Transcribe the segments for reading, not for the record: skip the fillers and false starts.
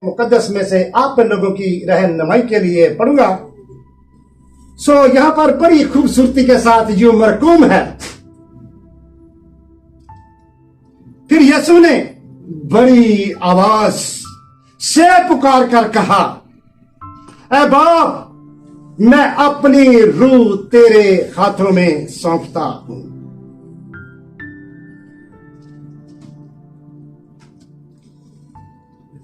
मुकद्दस में से आप लोगों की रहनुमाई के लिए पढ़ूंगा। यहाँ पर बड़ी खूबसूरती के साथ जो मरकूम है, फिर यीशु ने बड़ी आवाज से पुकार कर कहा, ऐ बाप, मैं अपनी रूह तेरे हाथों में सौंपता हूं।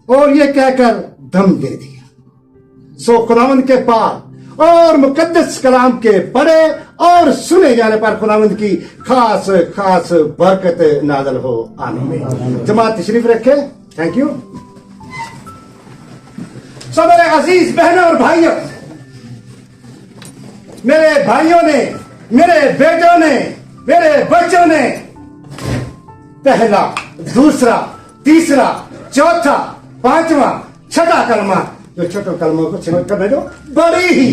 और ये कहकर दम दे दिया। खुदावंद के पास और मुकद्दस कलाम के पढ़े और सुने जाने पर खुदावंद की खास खास बरकत नाज़िल हो। आमीन। जमात तशरीफ रखे। Thank you. मेरे अजीज बहनों और भाइयों, मेरे भाइयों ने, मेरे बेटों ने, मेरे बच्चों ने पहला, दूसरा, तीसरा, चौथा, पांचवा, छठा कलमा, जो छोटे कलमों को समझ कर दो, बड़ी ही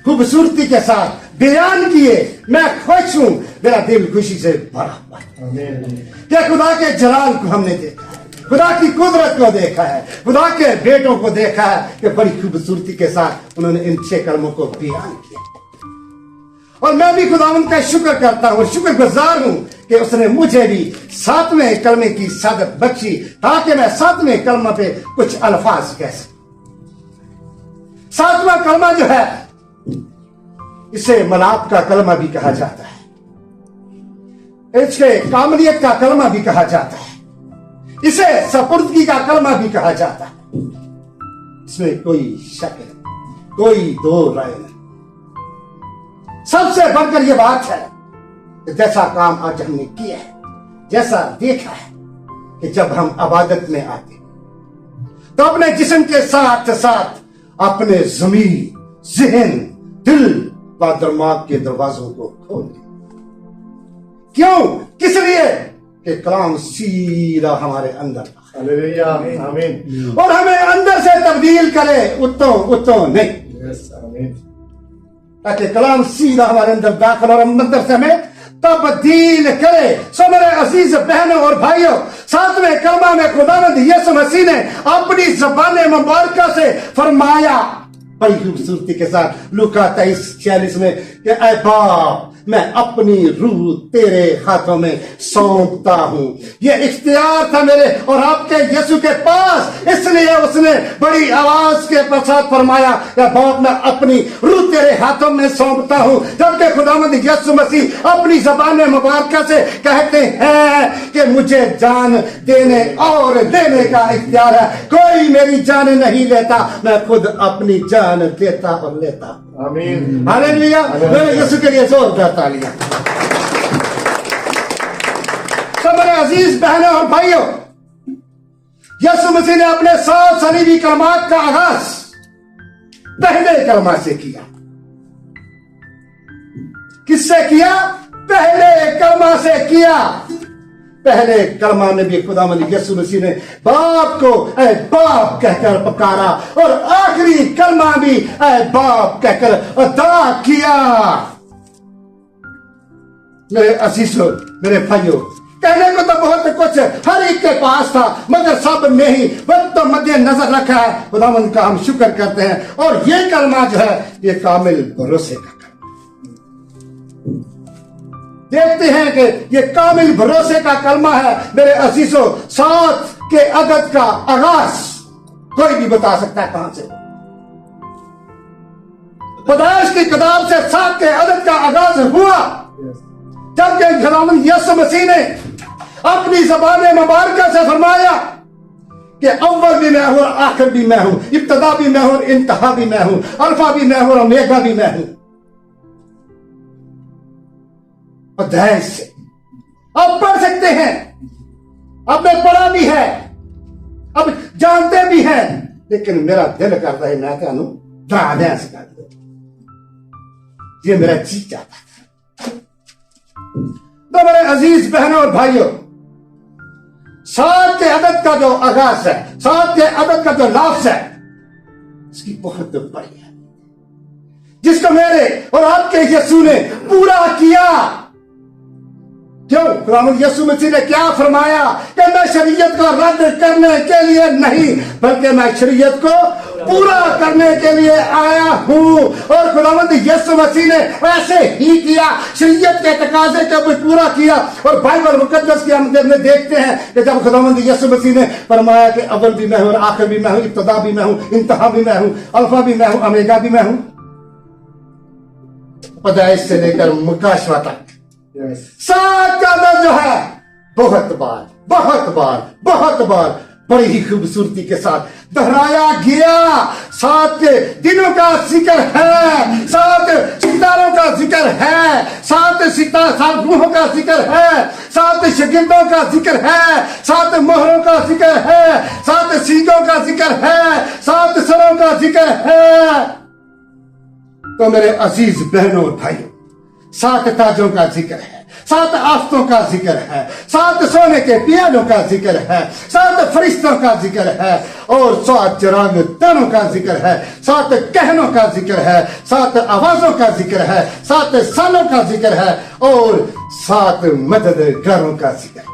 खूबसूरती के साथ बयान किए। मैं खुश हूं, मेरा दिल खुशी से भरा हुआ क्या खुदा के जलाल को हमने देखा है, खुदा की कुदरत को देखा है, खुदा के बेटों को देखा है कि बड़ी खूबसूरती के साथ उन्होंने इन 6 कलमों को बयान किया। और मैं भी खुदावंद का शुक्र करता हूं, शुक्रगुजार हूं कि उसने मुझे भी 7वें कलमे की सादत बख्शी ताकि मैं 7वें कलमा पे कुछ अल्फाज कह सकूं। 7वां कलमा जो है, इसे मलाप का कलमा भी कहा जाता है, इसके कामलियत का कलमा भी कहा जाता है, इसे सपुर्दगी का कलमा भी कहा जाता है। इसमें कोई शक नहीं, कोई दो राय नहीं। सबसे बढ़कर यह बात है कि जैसा काम आज हमने किया है, जैसा देखा है कि जब हम इबादत में आते तो अपने जिस्म के साथ साथ अपने ज़मीर, ज़हन, दिल व दिमाग के दरवाजों को खोल दे। क्यों? किस लिए? कि कलाम सीधा हमारे अंदर आमीन, और हमें अंदर से तब्दील करे, उत्तों नहीं, ताकि कलाम सीधा हमारे अंदर दाखिल और अंदर से हमें तब्दील करे। मेरे अजीज बहनों और भाइयों, 7वें कलमा में खुदावंद यीशु मसीह ने अपनी ज़बान मुबारक से फरमाया बड़ी खूबसूरती के साथ लूका 23:46 में कि ऐ बाप, मैं अपनी रूह तेरे हाथों में सौंपता हूं। यह इख्तियार था मेरे और आपके यीशु के पास, इसलिए उसने बड़ी आवाज के साथ फरमाया, या बाप, मैं अपनी रूह तेरे हाथों में सौंपता हूं। जबकि खुदावंद यीशु मसीह अपनी ज़बान मुबारक से कहते हैं कि मुझे जान देने और देने का इख्तियार है, कोई मेरी जान नहीं लेता, मैं खुद अपनी जान देता और लेता। आमीन। हालेलुया। यीशु के लिए जोरदार तालियां। मेरे अजीज बहनों और भाइयों, यीशु मसीह ने अपने 7 सलीबी कलमात का आगाज पहले कलमा से किया। किससे किया? पहले कलमा से किया। पहले कलमा में भी खुदावंद यीशु मसीह ने बाप को ऐ बाप कहकर पुकारा, और आखिरी कलमा भी ऐ बाप कहकर अदा किया। मेरे अजीजों, मेरे भाइयों, कहने को तो बहुत कुछ हर एक के पास था, मगर सब में ही वक्त तो मध्य नजर रखा है। खुदावंद का हम शुक्र करते हैं। और ये कलमा जो है, ये कामिल भरोसे का देखते हैं कि ये कामिल भरोसे का कलमा है। मेरे अजीजों, 7 के अदद का आगाज कोई भी बता सकता है कहां से। पैदाइश की किताब से 7 के अदद का आगाज हुआ, जबकि खुदावंद यीशु मसीह ने अपनी ज़बान मुबारक से फरमाया कि अव्वल भी मैं हूं और आखिर भी मैं हूं, इब्तदा भी मैं हूं और इंतहा भी मैं हूं, अल्फा भी मैं हूं और ओमेगा भी मैं हूं। अध्याय से आप पढ़ सकते हैं, आपने पढ़ा भी है, अब जानते भी हैं, लेकिन मेरा दिल करता है मैं कहूं दादा से कर दो, ये मेरा जी चाहता था। तो मेरे अजीज बहनों और भाइयों, 7 के अदद का जो आगाज है, 7 के अदद का जो लफ्ज है, इसकी बहुत बड़ी है, जिसको मेरे और आपके यीशु ने पूरा किया। क्यों? खुदावंद यीशु मसीह ने क्या फरमाया कि मैं शरीयत को रद्द करने के लिए नहीं बल्कि मैं शरीयत को पूरा करने के लिए आया हूं। और खुदावंद यीशु मसीह ने ऐसे ही किया, शरीयत के तकाजे को भी पूरा किया। और बाइबल मुकद्दस के हम देखते हैं कि जब खुदावंद यीशु मसीह ने फरमाया कि अव्वल भी मैं हूं और आखिर भी मैं हूं, इब्तिदा भी मैं हूं, इंतहा भी मैं हूं, अल्फा भी मैं हूं, ओमेगा भी मैं हूं, पैदाइश से लेकर मुकाशवा तक 7 का जो है बहुत बार बड़ी ही खूबसूरती के साथ दोहराया गया। 7 दिनों का जिक्र है, 7 सितारों का जिक्र है, 7 रूहों का जिक्र है, 7 शगिर्दों का जिक्र है, 7 मोहरों का जिक्र है, 7 सींगों का जिक्र है, 7 सरों का जिक्र है। तो मेरे अजीज बहनों और भाइयों, 7 ताजों का जिक्र है, 7 आफ्तों का जिक्र है, 7 सोने के पियानों का जिक्र है, 7 फरिश्तों का जिक्र है और 7 चिराग दानों का जिक्र है, 7 कहनों का जिक्र है, 7 आवाजों का जिक्र है, 7 सालों का जिक्र है और 7 मददगारों का जिक्र है।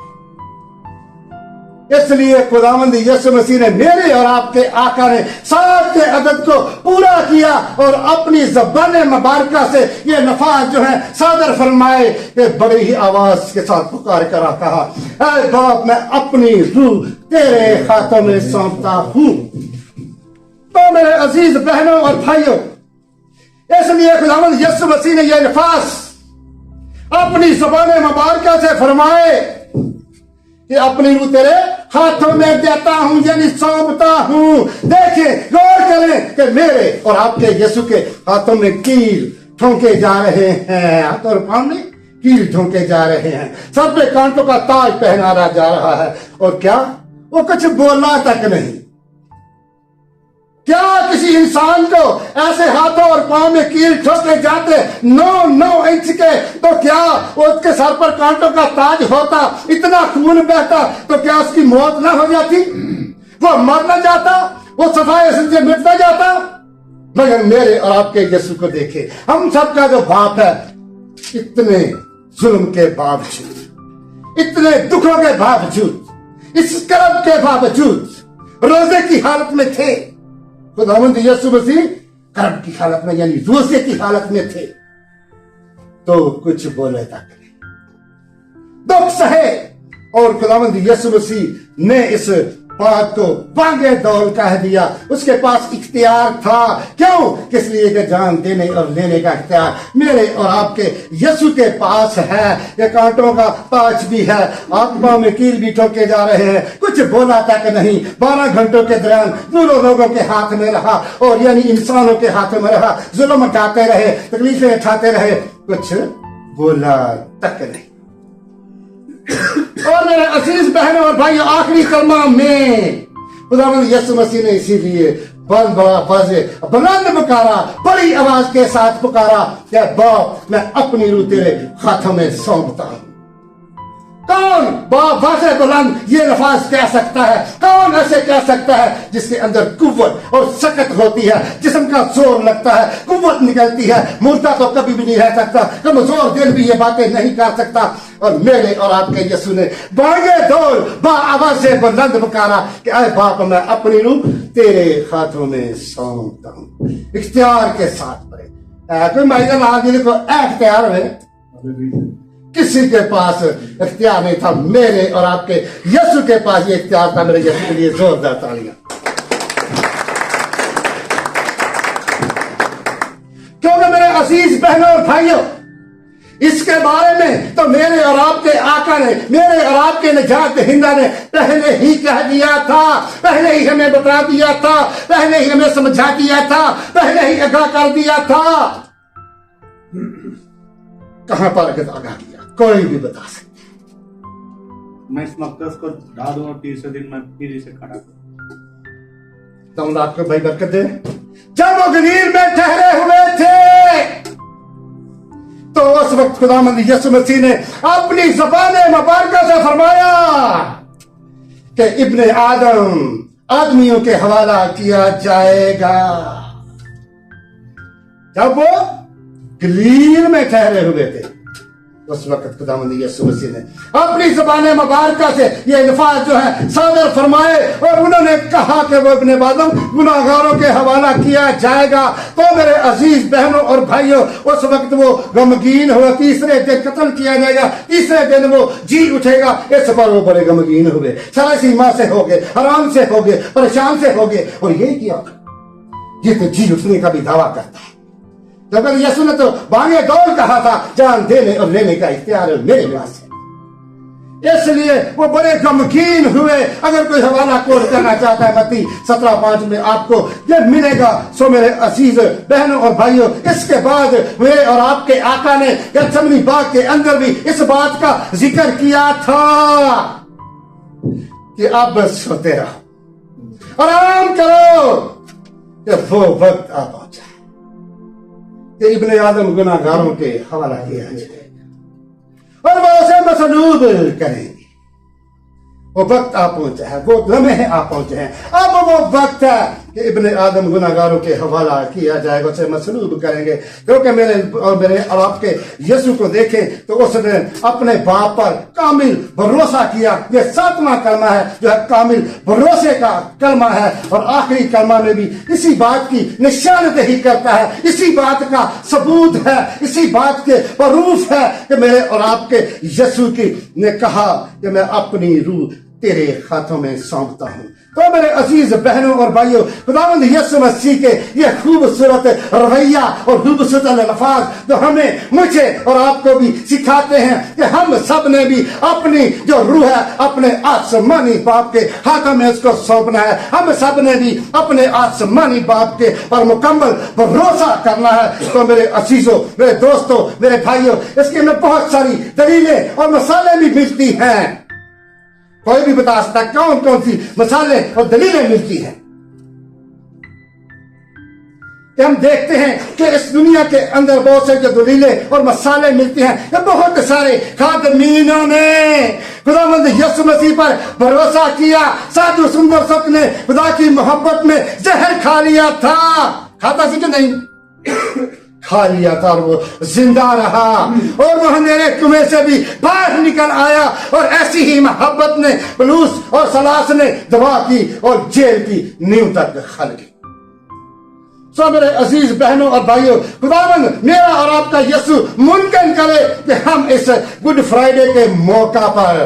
इसलिए खुदावंद यीशु मसीह ने मेरे और आपके आका ने 7 के अदद को पूरा किया और अपनी ज़बान मुबारका से ये नफाज जो है सादर फरमाए कि बड़ी ही आवाज के साथ पुकार कर कहा, ऐ बाप मैं अपनी रूह तेरे हाथों में सौंपता हूं। तो मेरे अजीज बहनों और भाइयों, इसलिए खुदावंद यीशु मसीह ने यह नफास अपनी ज़बान मुबारका से फरमाए कि अपनी रूह तेरे हाथों में देता हूं, यानी सौंपता हूं। देखिए, गौर करें कि मेरे और आपके यीशु के हाथों में कील ठोंके जा रहे हैं, हाथ और पांव में कील ठोंके जा रहे हैं, सर पे कांटों का ताज पहनाया जा रहा है। और क्या वो कुछ बोलना तक नहीं। क्या किसी इंसान को ऐसे हाथों और पांव में कील ठोके जाते 9 इंच के, तो क्या उसके सर पर कांटों का ताज होता, इतना खून बहता, तो क्या उसकी मौत ना हो जाती, वो मर न जाता, वो सफाई से मिट न जाता? मगर मेरे और आपके यीशु को देखे, हम सबका जो बाप है, इतने जुल्म के बावजूद, इतने दुखों के बावजूद, इस कर्ब के बावजूद रोजे की हालत में थे। खुदावंद यीशु मसीह कर्ब की हालत में यानी रोजे की हालत में थे, तो कुछ बोले तक नहीं, दुख सहे। और खुदावंद यीशु मसीह ने इस बात को बांगे दौल कह दिया। उसके पास इख्तियार था। क्यों? इसलिए कि जान देने और लेने का इख्तियार मेरे और आपके यीशु के पास है। ये कांटों का ताज भी है, आत्मा में कील भी ठोके जा रहे हैं, कुछ बोला तक नहीं। 12 घंटों के दौरान दोनों लोगों के हाथ में रहा, और यानी इंसानों के हाथ में रहा, जुल्म उठाते रहे, तकलीफें उठाते रहे, कुछ बोला तक नहीं। और मेरे अजीज बहनों और भाइयों, आखिरी कलमा में खुदावंद यीशु मसीह ने इसीलिए बुलंद पुकारा, बड़ी आवाज के साथ पुकारा कि बाप मैं अपनी रूह तेरे हाथों में सौंपता हूं। कौन बाप वाज़े बुलंद ये लफ्ज़ कह सकता है? कौन ऐसे कह सकता है जिसके अंदर कुव्वत और सकत होती है, जिस्म का जोर लगता है, कुव्वत निकलती है? मुर्दा तो कभी भी नहीं रह सकता, कमजोर दिल भी ये बातें नहीं कर सकता। और मेरे और आपके यीशु ने बागे दौड़ बा आवाज से बुलंद पुकारा कि ऐ बाप मैं अपनी रूह तेरे हाथों में सौंपता हूं। इख्तियार के साथ पड़े कोई माइकल आदमी को इख्तियार में, किसी के पास इख्तियार नहीं था। मेरे और आपके यीशु के पास ये इख्तियार था। मेरे यीशु के लिए जोरदार तालियां। क्योंकि मेरे अजीज बहनों और भाइयों, इसके बारे में तो मेरे और आपके आका ने, मेरे और आपके निजात दहिंदा ने पहले ही कह दिया था, पहले ही हमें बता दिया था, पहले ही हमें समझा दिया था, पहले ही आगाह कर दिया था। कहां पर आगाह किया? कोई भी बता सकता। मैं इस मकदस को ढा दूं और तीसरे दिन मैं फिर इसे खड़ा करूं। तो आपको भाई बरकत दे। जब वो गलील में ठहरे हुए थे तो उस वक्त खुदावंद यीशु मसीह ने अपनी ज़बान मुबारका से फरमाया कि इब्ने आदम आदमियों के हवाला किया जाएगा। जब वो गलील में ठहरे हुए थे उस वक्त खुदावंद यीशु मसीह ने अपनी ज़बान मुबारका से ये अल्फाज जो है सादर फरमाए और उन्होंने कहा कि वो अपने बादम गुनाहगारों के हवाला किया जाएगा। तो मेरे अजीज बहनों और भाइयों, उस वक्त वो गमगीन हुआ। तीसरे दिन कत्ल किया जाएगा, तीसरे दिन वो जी उठेगा। इस पर वो बड़े गमगीन हुए, सरासीमा से हो गए, आराम से हो गए, परेशान से हो गए। और यही किया, ये तो जी उठने का भी दावा करता है। तो अगर यीशु ने तो बांगे दौड़ कहा था, जान देने और लेने का इख्तियार मेरे पास है। इसलिए वो बड़े गमगीन हुए। अगर कोई हवाला कोट करना चाहता है मत्ती 17:5 में आपको ये मिलेगा। सो मेरे अजीज बहनों और भाइयों, इसके बाद मेरे और आपके आका ने गethsemane बाग के अंदर भी इस बात का जिक्र किया था कि आप बस सोते रहो, आराम करो, कि वो वक्त आ पहुंचा कि इब्ने आदम गुनाहगारों के हवाला किया जाएगा और वो उसे मसलूब करेंगे। वो वक्त आ पहुंचा है, वो लम्हे आ पहुंचे हैं। अब वो वक्त है कि इब्ने आदम गुनाहगारों के हवाला किया जाएगा, उसे मसलूब करेंगे। क्योंकि मेरे और आपके यीशु को देखें तो उसने अपने बाप पर कामिल भरोसा किया। ये 7वां कलमा है जो है कामिल भरोसे का कलमा है। और आखिरी कलमा में भी इसी बात की निशानदेही करता है, इसी बात का सबूत है, इसी बात के प्रूफ है कि मेरे और आपके यीशु की ने कहा कि मैं अपनी रूह तेरे हाथों में सौंपता हूं। तो मेरे अजीज बहनों और भाइयों, खुदावंद यीशु मसीह के ये खूबसूरत रवैया और खूबसूरत अल्फाज जो हमें, मुझे और आपको भी सिखाते हैं कि हम सब ने भी अपनी जो रूह है अपने आसमानी बाप के हाथों में उसको सौंपना है। हम सब ने भी अपने आसमानी बाप के पर मुकम्मल भरोसा करना है। तो मेरे अजीजों, मेरे दोस्तों, मेरे भाइयों, इसके में बहुत सारी दलीलें और मिसालें भी मिलती हैं। कोई भी बता सकता है कौन कौन सी मसाले और दलीलें मिलती हैं। कि हम देखते हैं कि इस दुनिया के अंदर बहुत से जो दलीलें और मसाले मिलते हैं कि बहुत सारे खादमीनों ने खुदावंद यीशु मसीह पर भरोसा किया। साधु सुंदर सक ने खुदा की मोहब्बत में जहर खा लिया था। खाता ਸੀ कि नहीं? खा लिया था और वो जिंदा रहा और वो अंधेरे कुएं से भी बाहर निकल आया। और ऐसी ही मोहब्बत ने पलूस और सलास ने दवा की और जेल की नींव तक खल की। सो मेरे अजीज बहनों और भाइयों, खुदावंद मेरा और आपका यीशु मुमकिन करे कि हम इस गुड फ्राइडे के मौका पर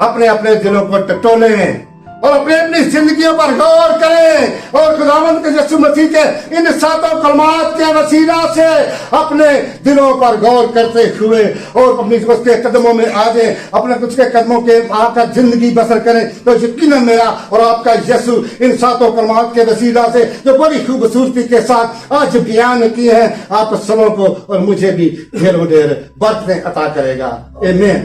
अपने अपने दिलों को टटोलें और अपनी अपनी जिंदगियों पर गौर करें और खुदावंद के यीशु मसीह के इन 7 कलमात के वसीला से अपने दिलों पर गौर करते हुए और अपनी उसके कदमों में आ जाए, अपने कुछ के कदमों के आकर जिंदगी बसर करें। तो यकीनन मेरा और आपका यीशु इन 7 कलमात के वसीला से जो बड़ी खूबसूरती के साथ आज बयान किए हैं, आप सबों को और मुझे भी ढेरों ढेर बरकतें अता करेगा। आमीन।